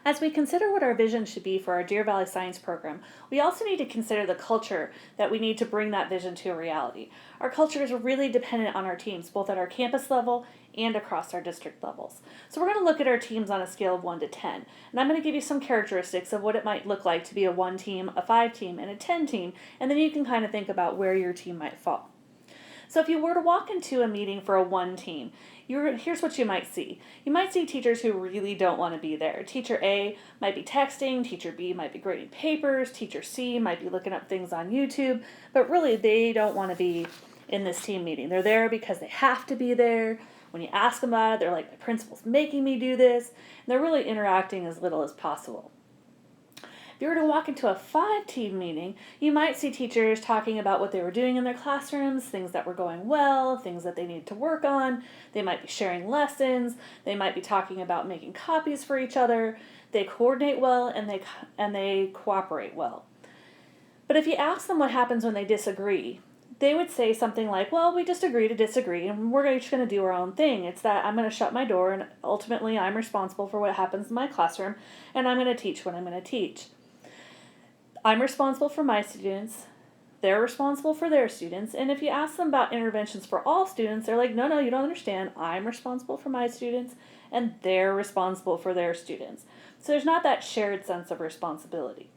As we consider what our vision should be for our Deer Valley Science program, we also need to consider the culture that we need to bring that vision to a reality. Our culture is really dependent on our teams, both at our campus level and across our district levels. So we're going to look at our teams on a scale of 1 to 10. And I'm going to give you some characteristics of what it might look like to be a 1 team, a 5 team, and a 10 team, and then you can kind of think about where your team might fall. So if you were to walk into a meeting for a 1 team, here's what you might see. You might see teachers who really don't want to be there. Teacher A might be texting, teacher B might be grading papers, teacher C might be looking up things on YouTube, but really they don't want to be in this team meeting. They're there because they have to be there. When you ask them about it, they're like, my principal's making me do this. And they're really interacting as little as possible. If you were to walk into a 5-team meeting, you might see teachers talking about what they were doing in their classrooms, things that were going well, things that they needed to work on. They might be sharing lessons. They might be talking about making copies for each other. They coordinate well and they cooperate well. But if you ask them what happens when they disagree, they would say something like, well, we just agree to disagree and we're each going to do our own thing. It's that I'm going to shut my door and ultimately I'm responsible for what happens in my classroom and I'm going to teach what I'm going to teach. I'm responsible for my students, they're responsible for their students, and if you ask them about interventions for all students, they're like, no, you don't understand. I'm responsible for my students, and they're responsible for their students. So there's not that shared sense of responsibility.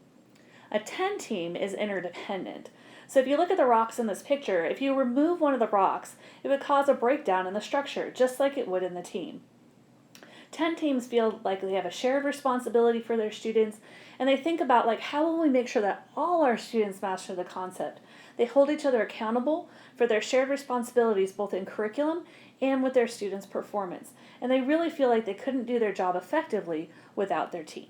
A 10 team is interdependent. So if you look at the rocks in this picture, if you remove one of the rocks, it would cause a breakdown in the structure, just like it would in the team. 10 teams feel like they have a shared responsibility for their students, and they think about like, how will we make sure that all our students master the concept? They hold each other accountable for their shared responsibilities both in curriculum and with their students' performance, and they really feel like they couldn't do their job effectively without their team.